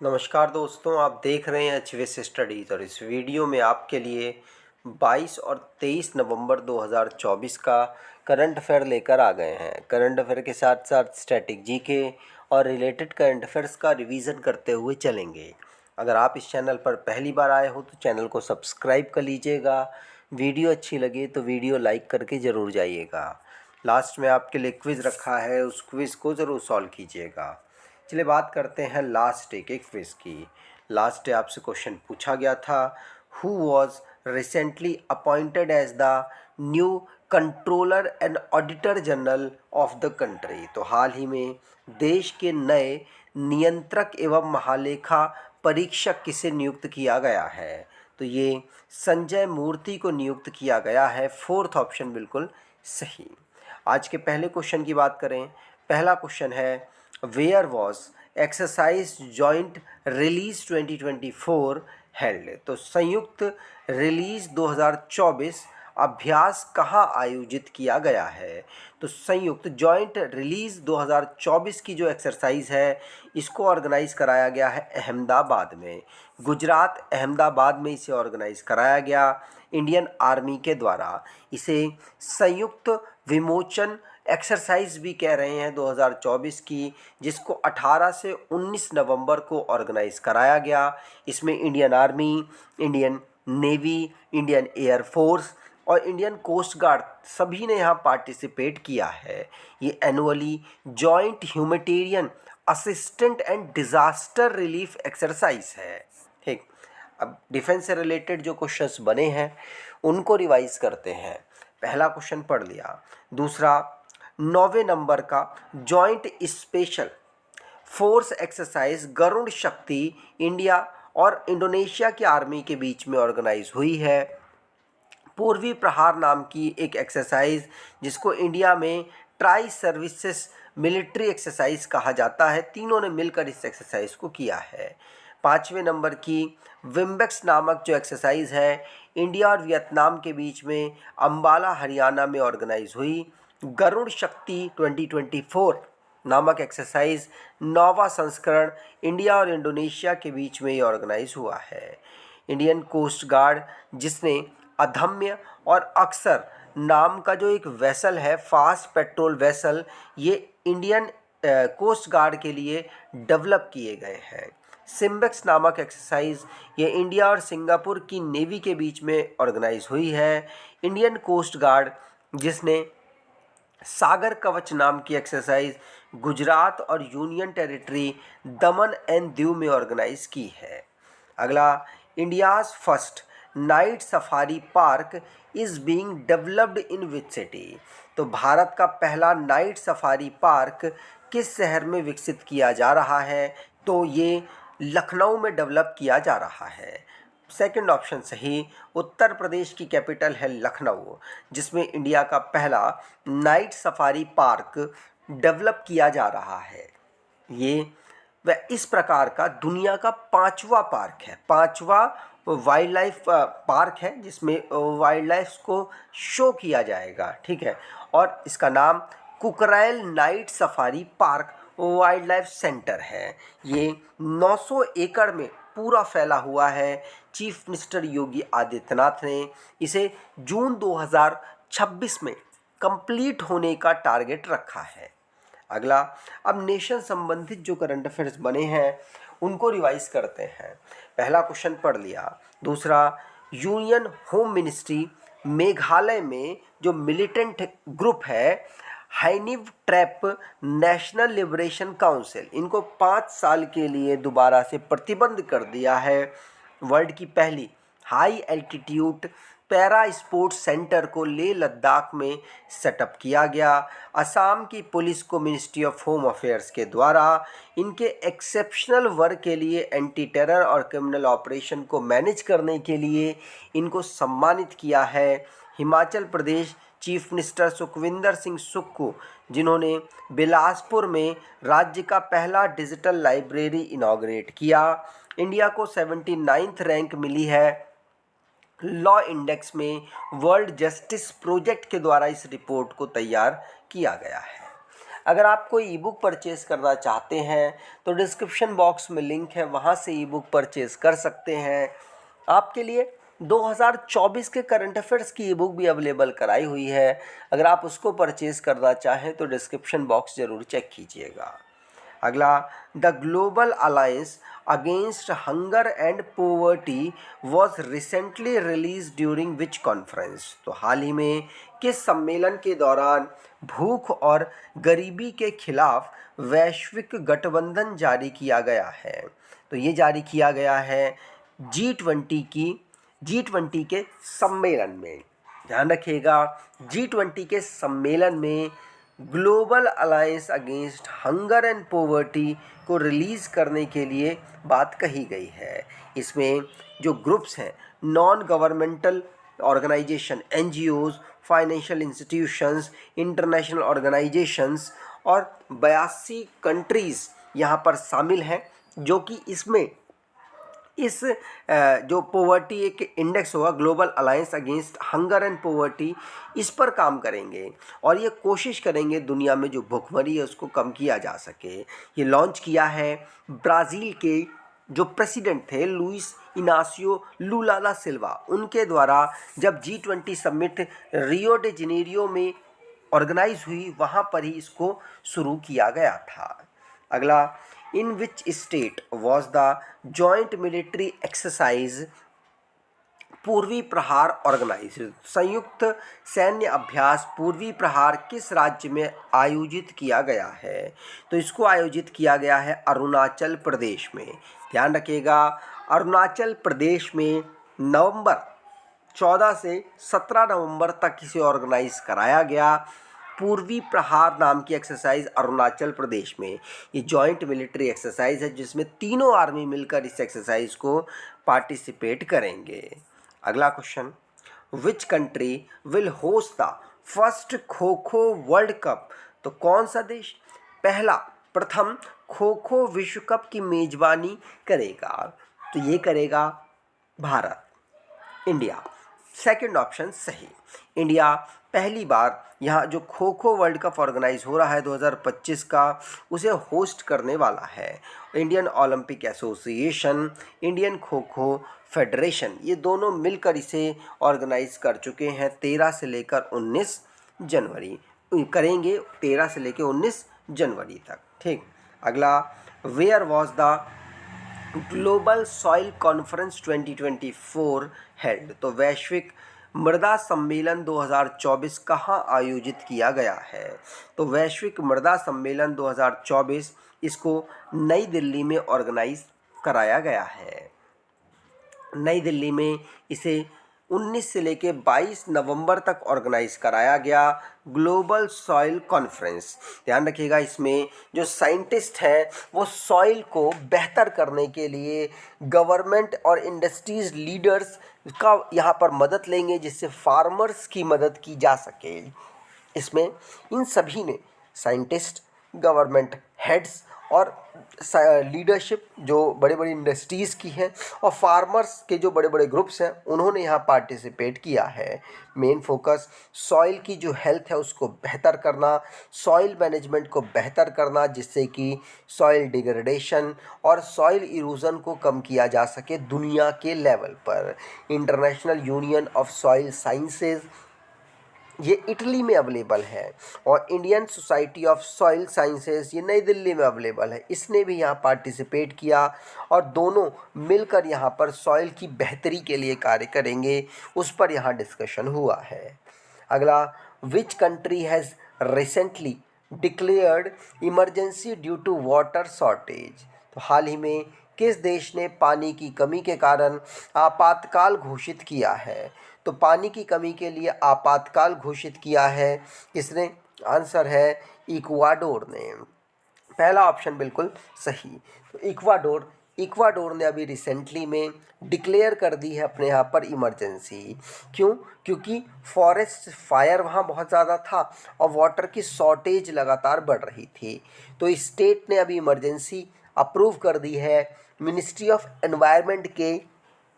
नमस्कार दोस्तों, आप देख रहे हैं एचवीएस स्टडीज़ और इस वीडियो में आपके लिए 22 और 23 नवंबर 2024 का करंट अफेयर लेकर आ गए हैं। करंट अफेयर के साथ साथ स्टैटिक जीके और रिलेटेड करंट अफेयर्स का रिवीजन करते हुए चलेंगे। अगर आप इस चैनल पर पहली बार आए हो तो चैनल को सब्सक्राइब कर लीजिएगा। वीडियो अच्छी लगे तो वीडियो लाइक करके ज़रूर जाइएगा। लास्ट में आपके लिए क्विज़ रखा है, उस क्विज़ को ज़रूर सॉल्व कीजिएगा। चलिए बात करते हैं लास्ट डे के क्विज़ की। लास्ट डे आपसे क्वेश्चन पूछा गया था, who was recently appointed as the new controller and auditor general of the country. तो हाल ही में देश के नए नियंत्रक एवं महालेखा परीक्षक किसे नियुक्त किया गया है? तो ये संजय मूर्ति को नियुक्त किया गया है। फोर्थ ऑप्शन बिल्कुल सही। आज के पहले क्वेश्चन की बात करें। पहला क्वेश्चन है, where was exercise joint release 2024 held. तो संयुक्त रिलीज 2024 अभ्यास कहाँ आयोजित किया गया है? तो संयुक्त जॉइंट रिलीज 2024 की जो एक्सरसाइज है इसको ऑर्गेनाइज कराया गया है अहमदाबाद में। गुजरात अहमदाबाद में इसे ऑर्गेनाइज कराया गया इंडियन आर्मी के द्वारा। इसे संयुक्त विमोचन एक्सरसाइज भी कह रहे हैं 2024 की, जिसको 18 से 19 नवंबर को ऑर्गेनाइज कराया गया। इसमें Indian army, Indian navy, Indian air force और इंडियन कोस्ट गार्ड सभी ने यहाँ पार्टिसिपेट किया है। ये annually joint humanitarian assistant and disaster relief exercise है। ठीक, अब डिफेंस से रिलेटेड जो क्वेश्चंस बने हैं उनको रिवाइज करते हैं। पहला क्वेश्चन पढ़ लिया। दूसरा, 9वें नंबर का joint special force exercise Garud Shakti India और इंडोनेशिया की आर्मी के बीच में ऑर्गेनाइज हुई है। पूर्वी प्रहार नाम की एक एक्सरसाइज जिसको इंडिया में ट्राई सर्विसेज मिलिट्री एक्सरसाइज कहा जाता है, तीनों ने मिलकर इस एक्सरसाइज को किया है। 5वें नंबर की विम्बेक्स नामक जो एक्सरसाइज है इंडिया और वियतनाम के बीच में अंबाला हरियाणा में ऑर्गेनाइज हुई। गरुड़ शक्ति 2024 नामक एक्सरसाइज 9वां संस्करण इंडिया और इंडोनेशिया के बीच में ये ऑर्गेनाइज हुआ है। इंडियन कोस्ट गार्ड जिसने अदम्य और अक्सर नाम का जो एक वेसल है, फास्ट पेट्रोल वेसल, ये इंडियन कोस्ट गार्ड के लिए डेवलप किए गए हैं। सिम्बेक्स नामक एक्सरसाइज ये इंडिया और सिंगापुर की नेवी के बीच में ऑर्गेनाइज हुई है। इंडियन कोस्ट गार्ड जिसने सागर कवच नाम की एक्सरसाइज गुजरात और union territory Daman and Diu में ऑर्गेनाइज की है। अगला, India's first night safari park is being developed in which city. तो भारत का पहला नाइट सफारी पार्क किस शहर में विकसित किया जा रहा है? तो ये लखनऊ में डेवलप किया जा रहा है। सेकंड ऑप्शन सही। उत्तर प्रदेश की कैपिटल है लखनऊ, जिसमें इंडिया का पहला नाइट सफारी पार्क डेवलप किया जा रहा है। ये वह इस प्रकार का दुनिया का 5वां पार्क है, 5वां वाइल्ड लाइफ पार्क है जिसमें वाइल्ड लाइफ को शो किया जाएगा। ठीक है, और इसका नाम Kukrail night safari park wild life centre है। ये 900 एकड़ में पूरा फैला हुआ है। चीफ मिनिस्टर योगी आदित्यनाथ ने इसे जून 2026 में कंप्लीट होने का टारगेट रखा है। अगला, अब नेशन संबंधित जो करंट अफेयर्स बने हैं उनको रिवाइज करते हैं। पहला क्वेश्चन पढ़ लिया। दूसरा, यूनियन होम मिनिस्ट्री मेघालय में जो मिलिटेंट ग्रुप है हाइनिव ट्रैप नेशनल लिबरेशन काउंसिल, इनको 5 साल के लिए दोबारा से प्रतिबंध कर दिया है। वर्ल्ड की पहली high altitude para sports centre को लेह लद्दाख में सेटअप किया गया। असम की पुलिस को मिनिस्ट्री ऑफ होम अफेयर्स के द्वारा इनके एक्सेप्शनल वर्क के लिए एंटी टेरर और क्रिमिनल ऑपरेशन को मैनेज करने के लिए इनको सम्मानित किया है। हिमाचल प्रदेश चीफ मिनिस्टर सुखविंदर सिंह सुक्खू, जिन्होंने बिलासपुर में राज्य का पहला डिजिटल लाइब्रेरी इनॉग्रेट किया। इंडिया को 79th रैंक मिली है लॉ इंडेक्स में। वर्ल्ड जस्टिस प्रोजेक्ट के द्वारा इस रिपोर्ट को तैयार किया गया है। अगर आप कोई ई बुक परचेज़ करना चाहते हैं तो डिस्क्रिप्शन बॉक्स में लिंक है, वहाँ से ई बुक परचेज़ कर सकते हैं। आपके लिए 2024 के करंट अफेयर्स की ई बुक भी अवेलेबल कराई हुई है, अगर आप उसको परचेज़ करना चाहें तो डिस्क्रिप्शन बॉक्स ज़रूर चेक कीजिएगा। अगला, the global alliance against hunger and poverty was recently release during which conference. तो हाल ही में किस सम्मेलन के दौरान भूख और गरीबी के खिलाफ वैश्विक गठबंधन जारी किया गया है? तो ये जारी किया गया है G20 के सम्मेलन में। ध्यान रखिएगा, G20 के सम्मेलन में global alliance against hunger and poverty को रिलीज़ करने के लिए बात कही गई है। इसमें जो ग्रुप्स हैं, non governmental organisation, NGOs, financial institutions, international organisations और 82 कंट्रीज़ यहाँ पर शामिल हैं, जो कि इसमें इस जो पोवर्टी एक इंडेक्स होगा, global alliance against hunger and poverty, इस पर काम करेंगे और ये कोशिश करेंगे दुनिया में जो भुखमरी है उसको कम किया जा सके। ये लॉन्च किया है ब्राज़ील के जो प्रेसिडेंट थे लुइस इनासियो लुला दा सिल्वा, उनके द्वारा जब G20 summit Rio de Janeiro में ऑर्गेनाइज हुई, वहाँ पर ही इसको शुरू किया गया था। अगला, in which state was the joint military exercise Purvi Prahar organise. संयुक्त सैन्य अभ्यास पूर्वी प्रहार किस राज्य में आयोजित किया गया है? तो इसको आयोजित किया गया है अरुणाचल प्रदेश में। ध्यान रखिएगा, अरुणाचल प्रदेश में नवंबर 14 से 17 नवंबर तक इसे ऑर्गेनाइज कराया गया। पूर्वी प्रहार नाम की एक्सरसाइज अरुणाचल प्रदेश में, ये जॉइंट मिलिट्री एक्सरसाइज है जिसमें तीनों आर्मी मिलकर इस एक्सरसाइज को पार्टिसिपेट करेंगे। अगला question, which country will host the first kho kho world cup? तो कौन सा देश प्रथम खो खो विश्व कप की मेजबानी करेगा? तो ये करेगा भारत, इंडिया। सेकंड ऑप्शन सही, इंडिया पहली बार यहाँ जो kho kho world cup organise हो रहा है 2025 का, उसे होस्ट करने वाला है। Indian Olympic association, Indian kho kho federation, ये दोनों मिलकर इसे ऑर्गेनाइज कर चुके हैं। 13 से लेकर 19 जनवरी करेंगे, 13 से लेकर 19 जनवरी तक। ठीक। अगला, where was the global soil conference 2024 held? तो वैश्विक मृदा सम्मेलन 2024 कहाँ आयोजित किया गया है? तो वैश्विक मृदा सम्मेलन 2024 इसको नई दिल्ली में ऑर्गेनाइज कराया गया है। नई दिल्ली में इसे 19 से लेके 22 नवंबर तक ऑर्गेनाइज कराया गया ग्लोबल सॉइल कॉन्फ्रेंस। ध्यान रखिएगा, इसमें जो साइंटिस्ट हैं वो सॉइल को बेहतर करने के लिए गवर्नमेंट और इंडस्ट्रीज लीडर्स का यहाँ पर मदद लेंगे, जिससे फार्मर्स की मदद की जा सके। इसमें इन सभी ने, साइंटिस्ट, गवर्नमेंट हेड्स और लीडरशिप जो बड़े बड़ी इंडस्ट्रीज़ की हैं और फार्मर्स के जो बड़े बड़े ग्रुप्स हैं, उन्होंने यहाँ पार्टिसिपेट किया है। मेन फोकस सॉइल की जो हेल्थ है उसको बेहतर करना, सॉइल मैनेजमेंट को बेहतर करना, जिससे कि सॉइल डिग्रेडेशन और सॉइल इरोजन को कम किया जा सके दुनिया के लेवल पर। International union of soil sciences, ये इटली में अवेलेबल है, और Indian society of soil sciences ये नई दिल्ली में अवेलेबल है। इसने भी यहाँ पार्टिसिपेट किया और दोनों मिलकर यहाँ पर सॉइल की बेहतरी के लिए कार्य करेंगे, उस पर यहाँ डिस्कशन हुआ है। अगला, which country has recently declared emergency due to water shortage? तो हाल ही में किस देश ने पानी की कमी के कारण आपातकाल घोषित किया है? तो पानी की कमी के लिए आपातकाल घोषित किया है किसने? आंसर है इक्वाडोर ने। पहला ऑप्शन बिल्कुल सही। तो इक्वाडोर ने अभी रिसेंटली में डिक्लेयर कर दी है अपने यहाँ पर इमरजेंसी। क्यों? क्योंकि फॉरेस्ट फायर वहाँ बहुत ज़्यादा था और वाटर की शॉर्टेज लगातार बढ़ रही थी। तो स्टेट ने अभी इमरजेंसी अप्रूव कर दी है। मिनिस्ट्री ऑफ एनवायरनमेंट के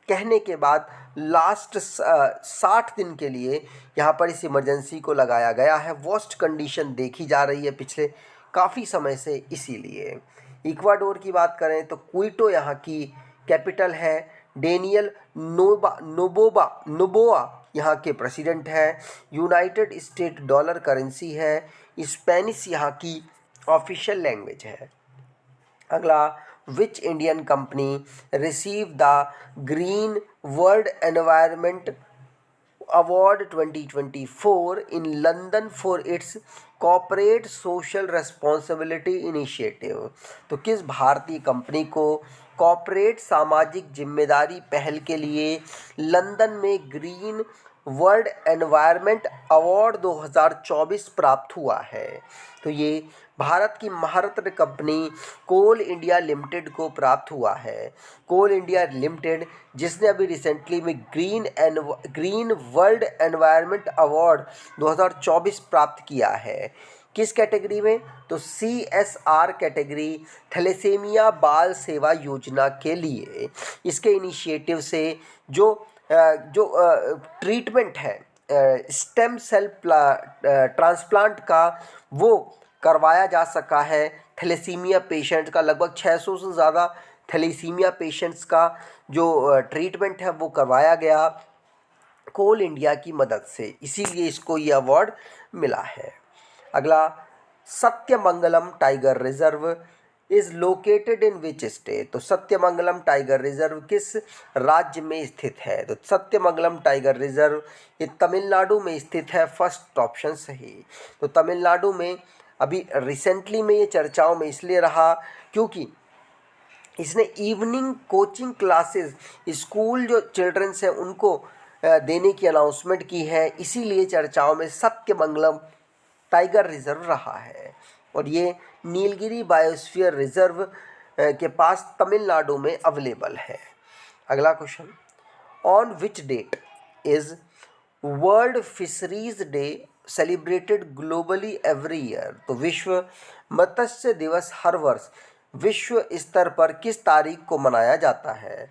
कहने के बाद लास्ट 60 दिन के लिए यहाँ पर इस इमरजेंसी को लगाया गया है। वर्स्ट कंडीशन देखी जा रही है पिछले काफ़ी समय से, इसीलिए। इक्वाडोर की बात करें तो क्विटो यहाँ की कैपिटल है। डेनियल नोबोआ यहाँ के प्रेसिडेंट है। यूनाइटेड स्टेट डॉलर करेंसी है। स्पेनिश यहाँ की ऑफिशियल लैंग्वेज है। अगला, which Indian company receive the green world environment award 2024 in London for its corporate social responsibility initiative. तो किस भारतीय कंपनी को कॉर्पोरेट सामाजिक जिम्मेदारी पहल के लिए लंदन में ग्रीन वर्ल्ड एनवायरनमेंट अवार्ड 2024 प्राप्त हुआ है? तो ये भारत की महारत्न कंपनी कोल इंडिया लिमिटेड को प्राप्त हुआ है। कोल इंडिया लिमिटेड जिसने अभी रिसेंटली में ग्रीन वर्ल्ड एनवायरनमेंट अवार्ड 2024 प्राप्त किया है। किस कैटेगरी में? तो CSR कैटेगरी, थैलेसीमिया बाल सेवा योजना के लिए। इसके इनिशिएटिव से जो ट्रीटमेंट है स्टेम सेल ट्रांसप्लांट का, वो करवाया जा सका है। थैलेसीमिया पेशेंट्स का लगभग 600 से ज़्यादा थैलेसीमिया पेशेंट्स का जो ट्रीटमेंट है वो करवाया गया कोल इंडिया की मदद से, इसीलिए इसको ये अवार्ड मिला है। अगला, Sathyamangalam tiger reserve is located in which state? तो सत्यमंगलम टाइगर रिजर्व किस राज्य में स्थित है? तो सत्यमंगलम टाइगर रिजर्व ये तमिलनाडु में स्थित है। फर्स्ट ऑप्शन सही। तो तमिलनाडु में अभी रिसेंटली में ये चर्चाओं में इसलिए रहा क्योंकि इसने इवनिंग कोचिंग क्लासेस स्कूल जो चिल्ड्रंस हैं उनको देने की अनाउंसमेंट की है, इसीलिए चर्चाओं में सत्यमंगलम टाइगर रिजर्व रहा है। और ये नीलगिरी बायोस्फीयर रिजर्व के पास तमिलनाडु में अवेलेबल है। अगला question, on which that is world fisheries day celebrated globally every year? तो विश्व मत्स्य दिवस हर वर्ष विश्व स्तर पर किस तारीख को मनाया जाता है?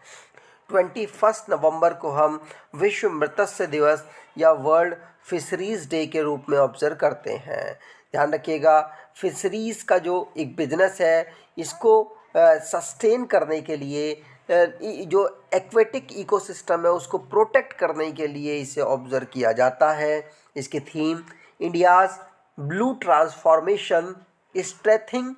21 नवंबर को हम विश्व मत्स्य दिवस या वर्ल्ड फिशरीज डे के रूप में ऑब्जर्व करते हैं। ध्यान रखिएगा, फिशरीज़ का जो एक बिजनेस है इसको सस्टेन करने के लिए, जो एक्वेटिक इकोसिस्टम है उसको प्रोटेक्ट करने के लिए इसे ऑब्जर्व किया जाता है। इसकी theme India's blue transformation strengthening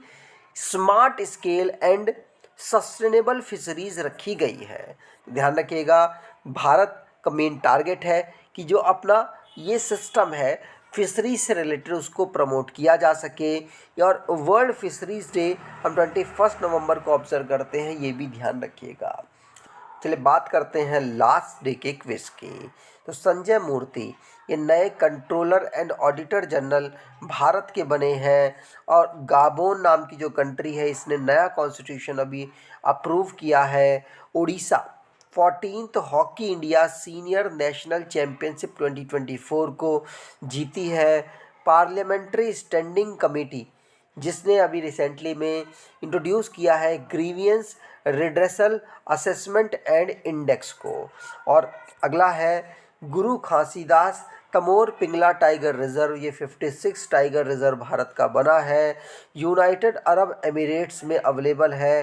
smart scale and sustainable fisheries रखी गई है। ध्यान रखिएगा, भारत का मेन टारगेट है कि जो अपना ये सिस्टम है फिशरीज से रिलेटेड उसको प्रमोट किया जा सके। और वर्ल्ड फिशरीज डे हम 21 नवंबर को ऑब्जर्व करते हैं, ये भी ध्यान रखिएगा। चलिए बात करते हैं लास्ट डे के क्विज की। तो संजय मूर्ति ये नए controller and auditor general Bharat के बने हैं। और गाबोन नाम की जो कंट्री है इसने नया कॉन्स्टिट्यूशन अभी अप्रूव किया है। Orissa 14th hockey India senior national championship 2024 को जीती है। पार्लियामेंट्री स्टैंडिंग कमेटी जिसने अभी रिसेंटली में इंट्रोड्यूस किया है grievance redressal assessment and index को। और अगला है गुरु घासीदास तमोर पिंगला टाइगर रिजर्व, ये 56 टाइगर रिजर्व भारत का बना है। यूनाइटेड अरब एमिरेट्स में अवेलेबल है।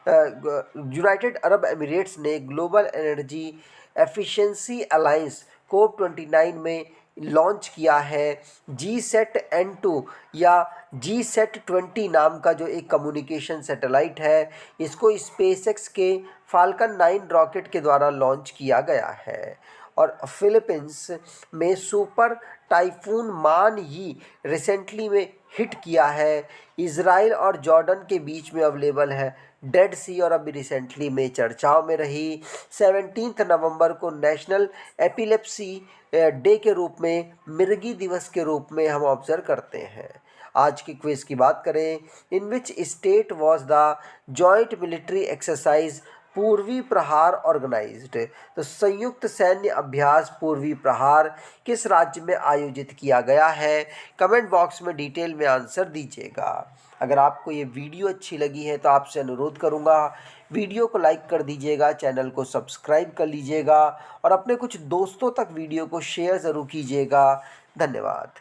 यूनाइटेड अरब एमिरेट्स ने global energy efficiency alliance COP29 में लॉन्च किया है। GSAT-N2 या GSAT-20 नाम का जो एक कम्युनिकेशन सैटेलाइट है, इसको स्पेसएक्स के फाल्कन 9 रॉकेट के द्वारा लॉन्च किया गया है। और फिलीपींस में सुपर टाइफून मान ही रिसेंटली में हिट किया है। इजराइल और जॉर्डन के बीच में अवेलेबल है डेड सी और अभी रिसेंटली में चर्चाओं में रही। 17 नवंबर को नेशनल एपिलेप्सी डे के रूप में, मिर्गी दिवस के रूप में हम ऑब्जर्व करते हैं। आज की क्विज की बात करें, in which state was the joint military exercise Purvi Prahar organised? तो संयुक्त सैन्य अभ्यास पूर्वी प्रहार किस राज्य में आयोजित किया गया है? कमेंट बॉक्स में डिटेल में आंसर दीजिएगा। अगर आपको ये वीडियो अच्छी लगी है तो आपसे अनुरोध करूँगा वीडियो को लाइक कर दीजिएगा, चैनल को सब्सक्राइब कर लीजिएगा और अपने कुछ दोस्तों तक वीडियो को शेयर ज़रूर कीजिएगा। धन्यवाद।